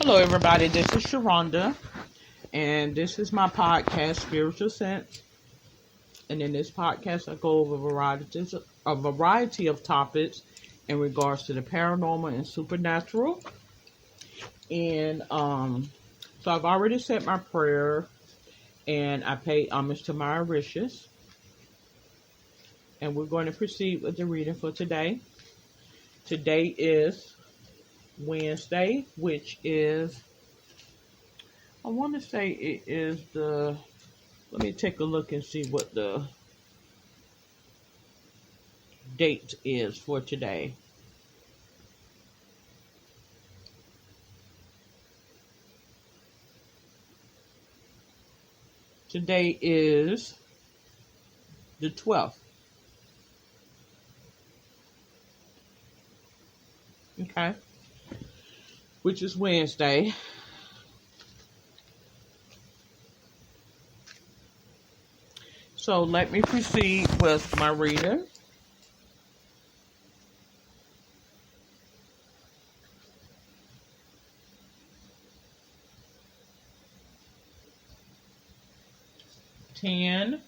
Hello, everybody. This is Sharonda, and this is my podcast, Spiritual Sense. And in this podcast, I go over a variety of topics in regards to the paranormal and supernatural. And so I've already said my prayer, and I paid homage to my Mauritius. And we're going to proceed with the reading for today. Today is Wednesday, which is, I want to say it is let me take a look and see what the date is for today. Today is the 12th. Okay. Which is Wednesday. So let me proceed with my reading. Ten,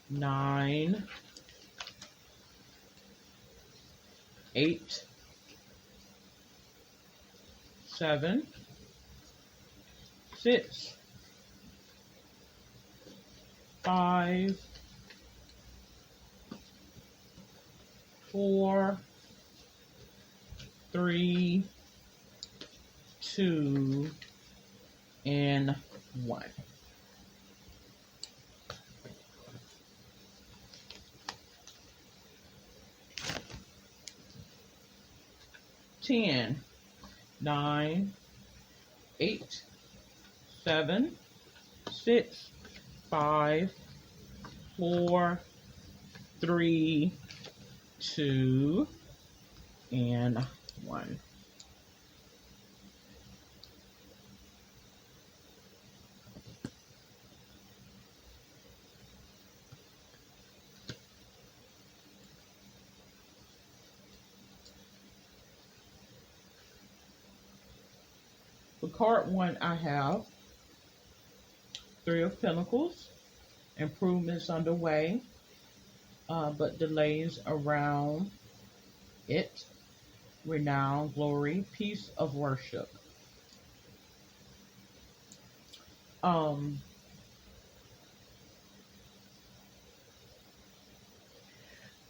9, 8, 7, 6, 5, 4, 3, 2, and 1. Ten, 9, 8, 7, 6, 5, 4, 3, 2, and 1. For card 1, I have 3 of Pentacles, improvements underway, but delays around it, renown, glory, peace of worship.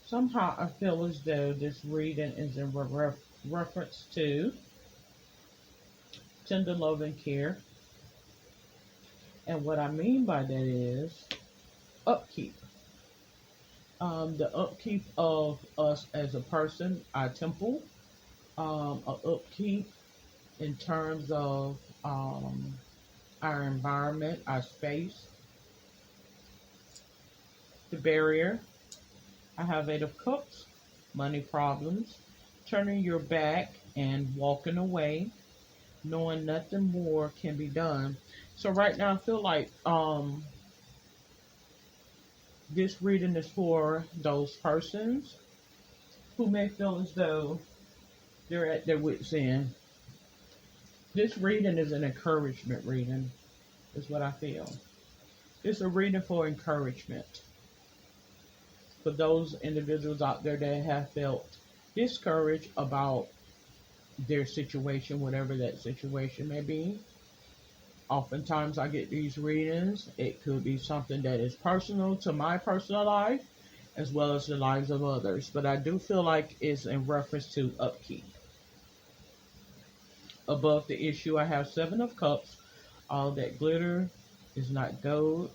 Somehow I feel as though this reading is in reference to tender love and care. And what I mean by that is upkeep. The upkeep of us as a person, our temple, upkeep in terms of our environment, our space, the barrier. I have 8 of Cups, money problems, turning your back and walking away, knowing nothing more can be done. So right now I feel like this reading is for those persons who may feel as though they're at their wit's end. This reading is an encouragement reading, is what I feel. It's a reading for encouragement. For those individuals out there that have felt discouraged about their situation, whatever that situation may be. Oftentimes I get these readings. It could be something that is personal to my personal life as well as the lives of others. But I do feel like it's in reference to upkeep. Above the issue, I have 7 of Cups. All that glitter is not gold.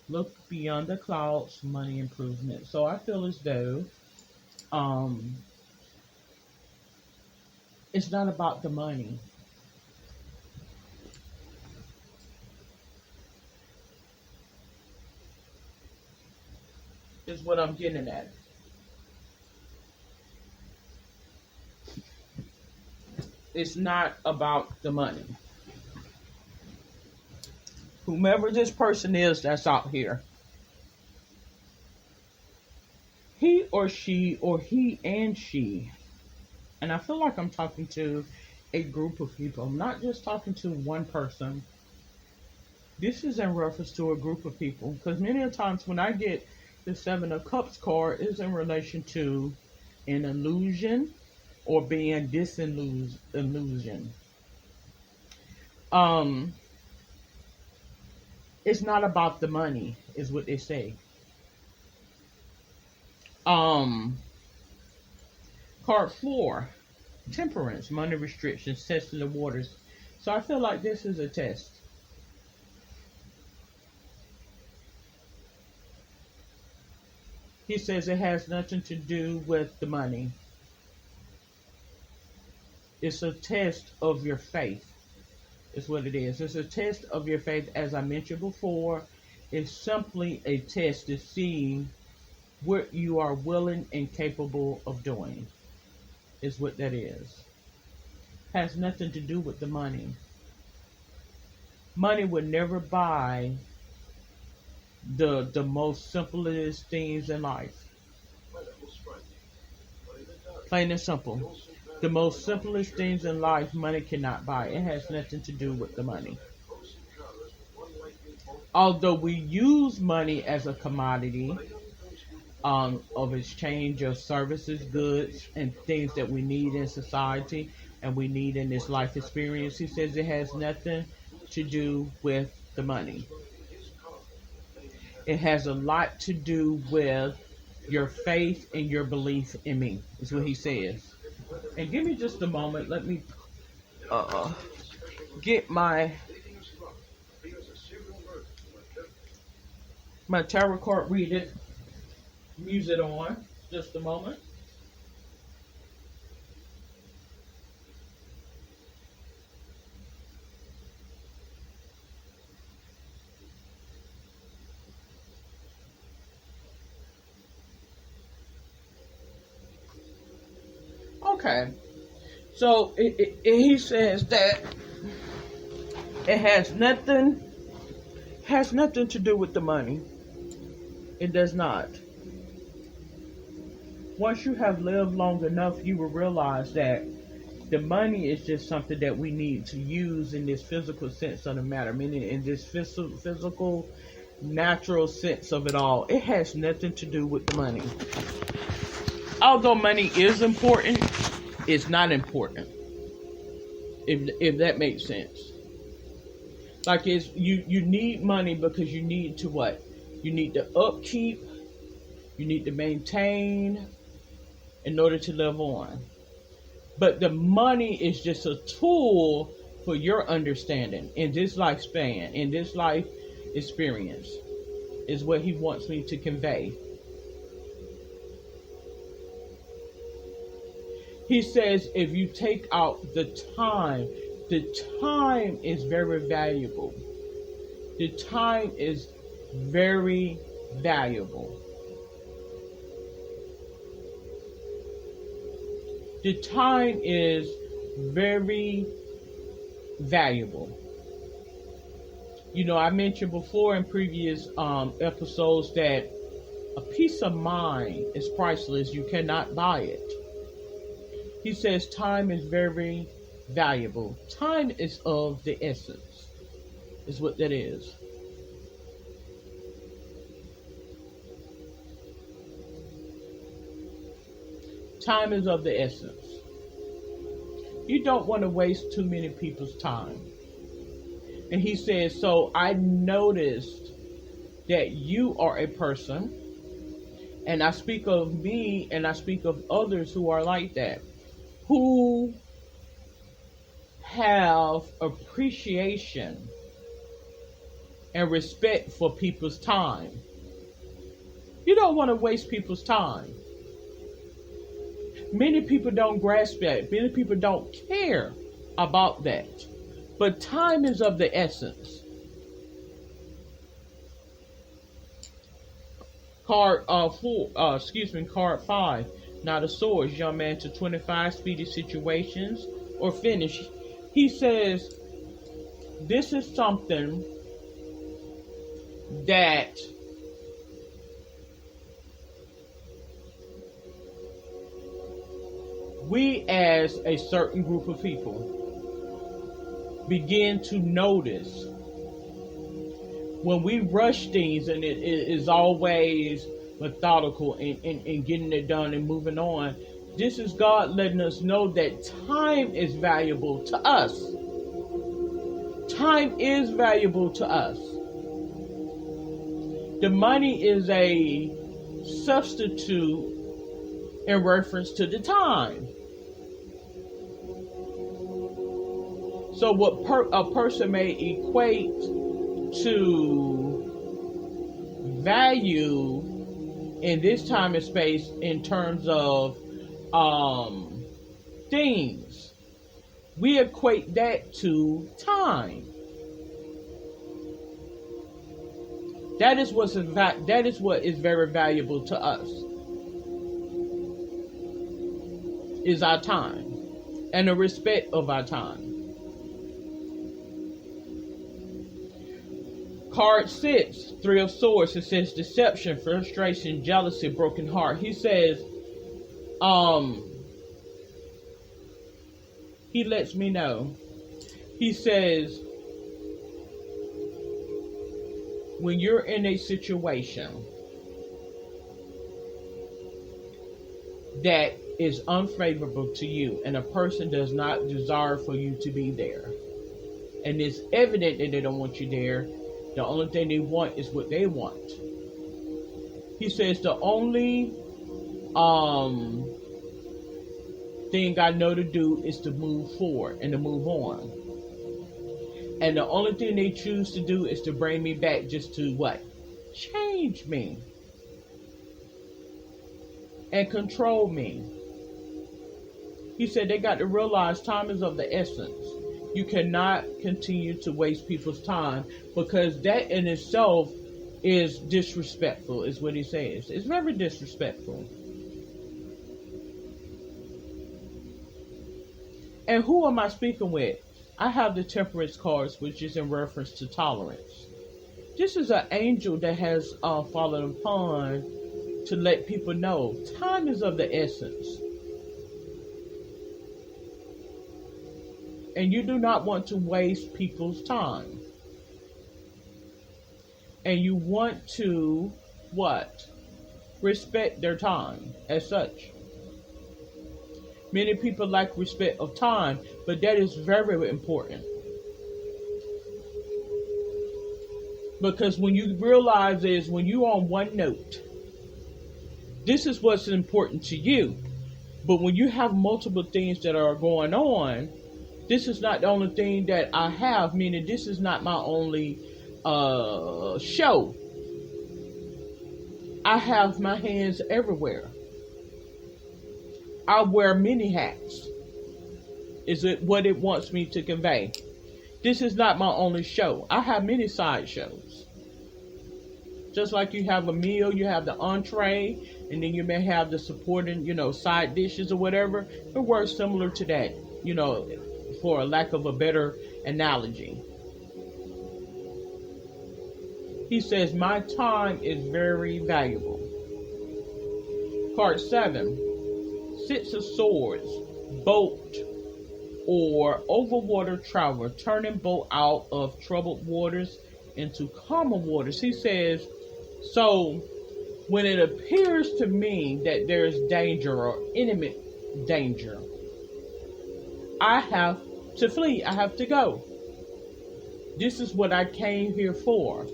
Look beyond the clouds, money improvement. So I feel as though it's not about the money. Is what I'm getting at. It's not about the money. Whomever this person is that's out here, he or she, or he and she, and I feel like I'm talking to a group of people. I'm not just talking to one person. This is in reference to a group of people. Because many of times when I get the Seven of Cups card, is in relation to an illusion or being disillusioned. Um, it's not about the money, is what they say. Um, Card 4, temperance, money restrictions, testing the waters. So I feel like this is a test. He says it has nothing to do with the money. It's a test of your faith, is what it is. It's a test of your faith, as I mentioned before. It's simply a test to see what you are willing and capable of doing, is what that is. Has nothing to do with the money. Money would never buy the most simplest things in life. Plain and simple. The most simplest things in life, money cannot buy. It has nothing to do with the money. Although we use money as a commodity of exchange of services, goods, and things that we need in society and we need in this life experience, he says it has nothing to do with the money. It has a lot to do with your faith and your belief in me, is what he says. And give me just a moment. Let me get my tarot card reading music on. Just a moment. Okay. So he says that it has nothing to do with the money. It does not. Once you have lived long enough, you will realize that the money is just something that we need to use in this physical sense of the matter, meaning in this physical, natural sense of it all. It has nothing to do with the money. Although money is important, it's not important. If that makes sense. Like you need money because you need to what? You need to upkeep, you need to maintain in order to live on. But the money is just a tool for your understanding in this lifespan, in this life experience, is what he wants me to convey. He says if you take out the time is very valuable. The time is very valuable. The time is very valuable. You know, I mentioned before in previous episodes that a peace of mind is priceless. You cannot buy it. He says time is very valuable. Time is of the essence, is what that is. Time is of the essence. You don't want to waste too many people's time. And he says, so I noticed that you are a person, and I speak of me and I speak of others who are like that, who have appreciation and respect for people's time. You don't want to waste people's time. Many people don't grasp that. Many people don't care about that. But time is of the essence. Card 5. Knight of Swords, young man to 25, speedy situations or finish. He says, this is something that we as a certain group of people begin to notice when we rush things and it is always methodical in getting it done and moving on. This is God letting us know that time is valuable to us. Time is valuable to us. The money is a substitute in reference to the time. So what a person may equate to value in this time and space in terms of things, we equate that to time. That is what is very valuable to us, is our time and the respect of our time. Card 6, Three of Swords. It says deception, frustration, jealousy, broken heart. He says, he lets me know. He says, when you're in a situation that is unfavorable to you and a person does not desire for you to be there, and it's evident that they don't want you there, the only thing they want is what they want. He says the only thing I know to do is to move forward and to move on. And the only thing they choose to do is to bring me back just to what? Change me. And control me. He said they got to realize time is of the essence. You cannot continue to waste people's time, because that in itself is disrespectful, is what he says. It's very disrespectful. And who am I speaking with? I have the Temperance cards, which is in reference to tolerance. This is an angel that has fallen upon to let people know time is of the essence. And you do not want to waste people's time. And you want to, what? Respect their time as such. Many people lack respect of time, but that is very important. Because when you realize is when you're on one note, this is what's important to you. But when you have multiple things that are going on, this is not the only thing that I have, meaning this is not my only show. I have my hands everywhere. I wear many hats, is it what it wants me to convey. This is not my only show. I have many side shows. Just like you have a meal, you have the entree, and then you may have the supporting, side dishes or whatever. It works similar to that, for a lack of a better analogy. He says, my time is very valuable. Card 7. Six of Swords, boat or overwater traveler, turning boat out of troubled waters into calmer waters. He says, so when it appears to me that there is danger or imminent danger, I have to flee. I have to go. This is what I came here for.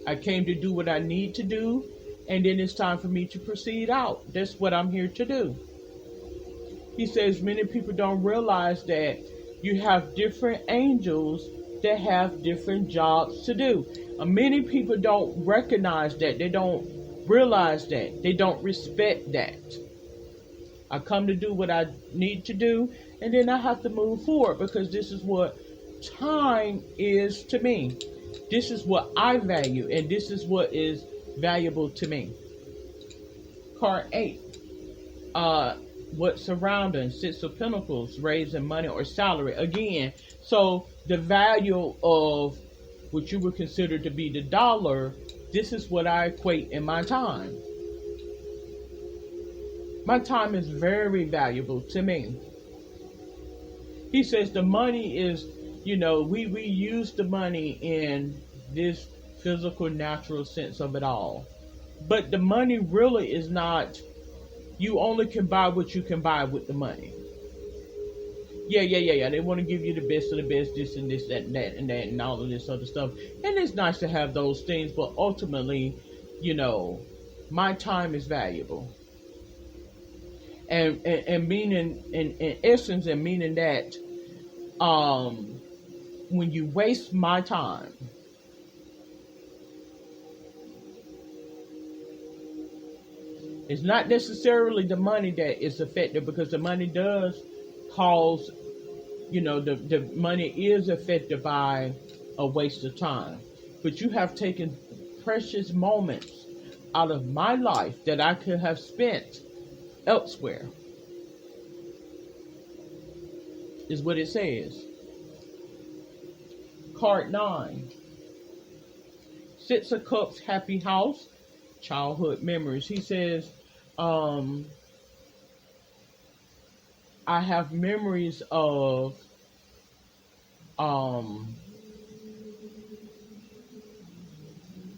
I came to do what I need to do, and then it's time for me to proceed out. That's what I'm here to do. He says many people don't realize that you have different angels that have different jobs to do. Many people don't recognize that. They don't realize that. They don't respect that. I come to do what I need to do, and then I have to move forward, because this is what time is to me. This is what I value, and this is what is valuable to me. Card 8. What surrounding? Six of Pentacles, raising money or salary. Again, so the value of what you would consider to be the dollar, this is what I equate in my time. My time is very valuable to me. He says the money is We use the money in this physical, natural sense of it all. But the money really is not, you only can buy what you can buy with the money. Yeah, yeah, yeah, yeah. They want to give you the best of the best, this and this, that, and that, and that, and all of this other stuff. And it's nice to have those things, but ultimately, you know, my time is valuable. And meaning, in essence, and meaning that um, when you waste my time, it's not necessarily the money that is affected, because the money does cause, the money is affected by a waste of time. But you have taken precious moments out of my life that I could have spent elsewhere, is what it says. Card 9. Six of Cups, happy house, childhood memories. He says, I have memories of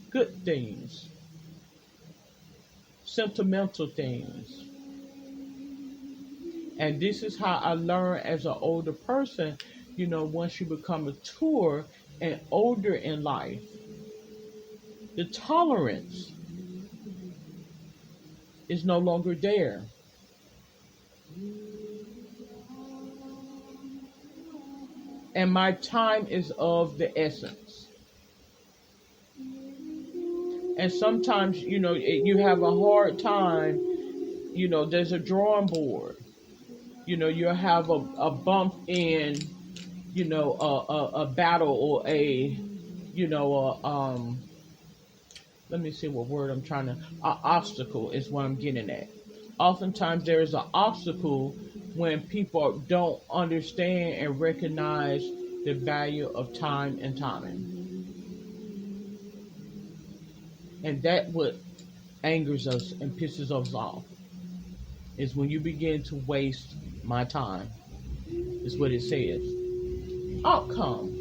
good things, sentimental things. And this is how I learned as an older person, once you become mature and older in life, the tolerance is no longer there. And my time is of the essence. And sometimes, you have a hard time, there's a drawing board. You'll have a bump in, a battle, or let me see what word I'm trying to, an obstacle is what I'm getting at. Oftentimes there is an obstacle when people don't understand and recognize the value of time and timing. And that what angers us and pisses us off, is when you begin to waste my time, is what it says. Outcome.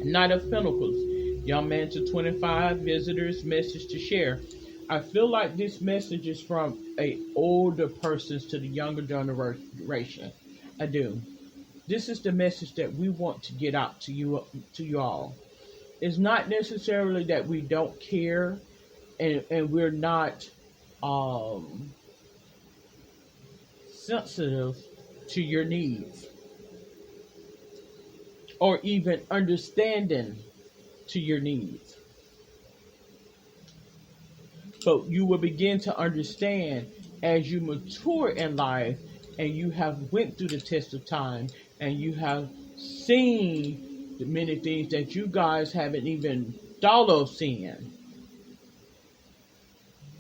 Knight of Pentacles. Young man to 25, visitors, message to share. I feel like this message is from a older person to the younger generation. I do. This is the message that we want to get out to you all. It's not necessarily that we don't care, and we're not sensitive to your needs, or even understanding to your needs. But you will begin to understand as you mature in life, and you have went through the test of time, and you have seen the many things that you guys haven't even thought of seeing.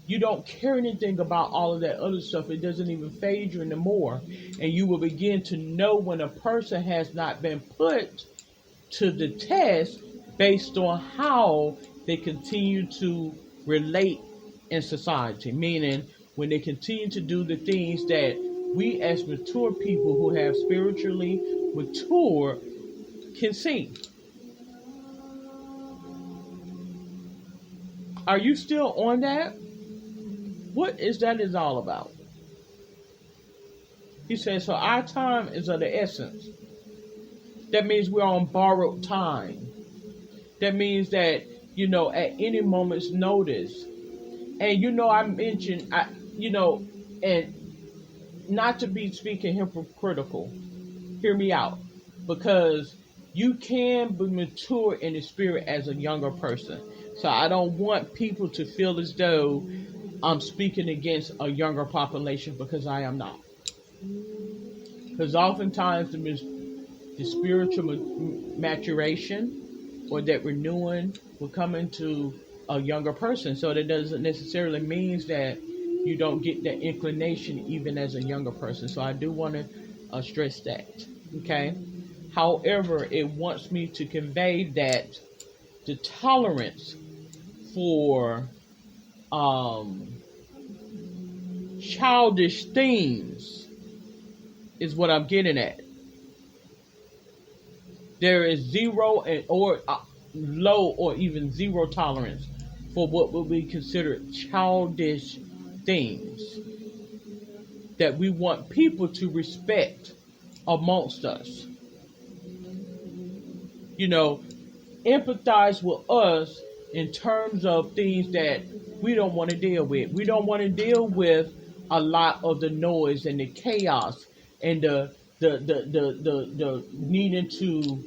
You don't care anything about all of that other stuff. It doesn't even phase you anymore. And you will begin to know when a person has not been put to the test based on how they continue to relate in society. Meaning, when they continue to do the things that we as mature people who have spiritually matured can see. Are you still on that? What is that is all about? He says, so our time is of the essence. That means we're on borrowed time. That means that, at any moment's notice. And, I mentioned, and not to be speaking hypocritical, hear me out. Because you can be mature in the spirit as a younger person. So I don't want people to feel as though I'm speaking against a younger population, because I am not. Because oftentimes the spiritual maturation or that renewing will come into a younger person. So that doesn't necessarily mean that you don't get that inclination even as a younger person. So I do want to stress that. Okay. However, it wants me to convey that the tolerance for childish things is what I'm getting at. There is zero and or low or even zero tolerance for what would be considered childish things that we want people to respect amongst us. You know, empathize with us in terms of things that we don't want to deal with. We don't want to deal with a lot of the noise and the chaos and the needing to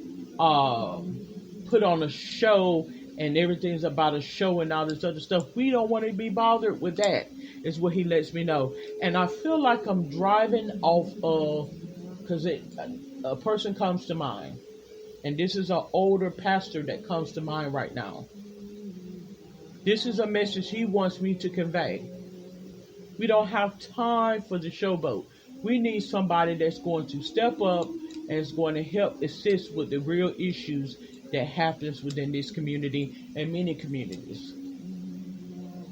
put on a show, and everything's about a show and all this other stuff. We don't want to be bothered with that, is what he lets me know. And I feel like I'm driving off of, because a person comes to mind. And this is an older pastor that comes to mind right now. This is a message he wants me to convey. We don't have time for the showboat. We need somebody that's going to step up and is going to help assist with the real issues that happens within this community and many communities.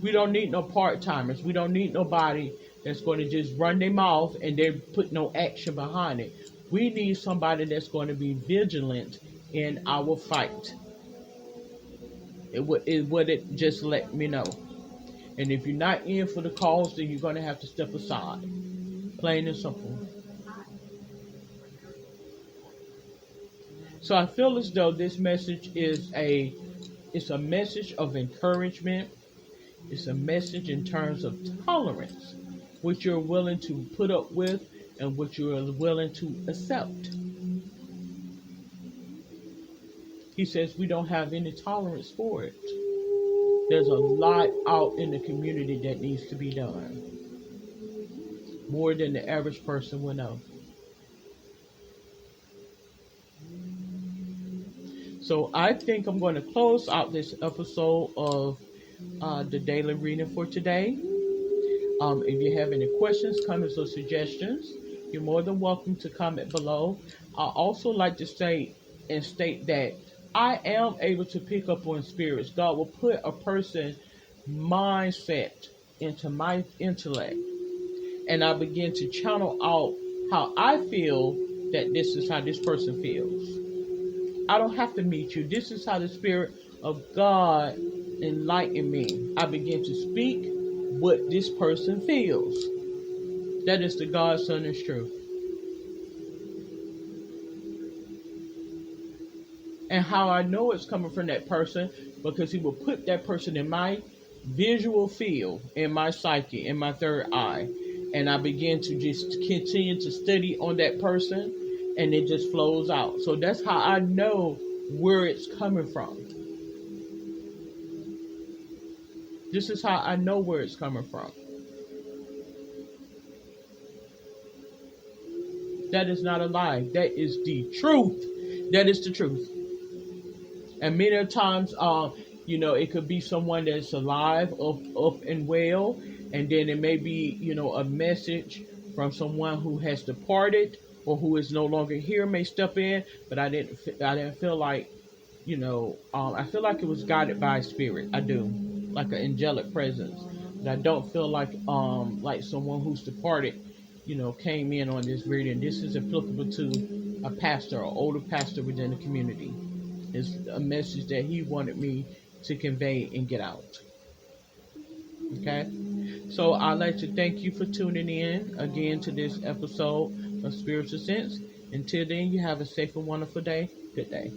We don't need no part-timers. We don't need nobody that's going to just run their mouth and they put no action behind it. We need somebody that's going to be vigilant in our fight. It would just let me know. And if you're not in for the cause, then you're going to have to step aside. Plain and simple. So I feel as though this message is it's a message of encouragement. It's a message in terms of tolerance, which you're willing to put up with and what you're willing to accept. He says we don't have any tolerance for it. There's a lot out in the community that needs to be done. More than the average person will know. So I think I'm going to close out this episode of the daily reading for today. If you have any questions, comments, or suggestions, you're more than welcome to comment below. I also like to state that I am able to pick up on spirits. God will put a person's mindset into my intellect, and I begin to channel out how I feel that this is how this person feels. I don't have to meet you. This is how the Spirit of God enlightened me. I begin to speak what this person feels. That is the God, Son, and truth. And how I know it's coming from that person, because he will put that person in my visual field, in my psyche, in my third eye. And I begin to just continue to study on that person, and it just flows out. So that's how I know where it's coming from. This is how I know where it's coming from. That is not a lie. That is the truth. That is the truth. And many times, it could be someone that's alive, up and well, and then it may be, a message from someone who has departed or who is no longer here may step in. But I didn't feel like, I feel like it was guided by a spirit. I do, like an angelic presence. But I don't feel like someone who's departed, came in on this reading. This is applicable to a pastor, or older pastor within the community. It's a message that he wanted me to convey and get out. Okay? So I'd like to thank you for tuning in again to this episode of Spiritual Sense. Until then, you have a safe and wonderful day. Good day.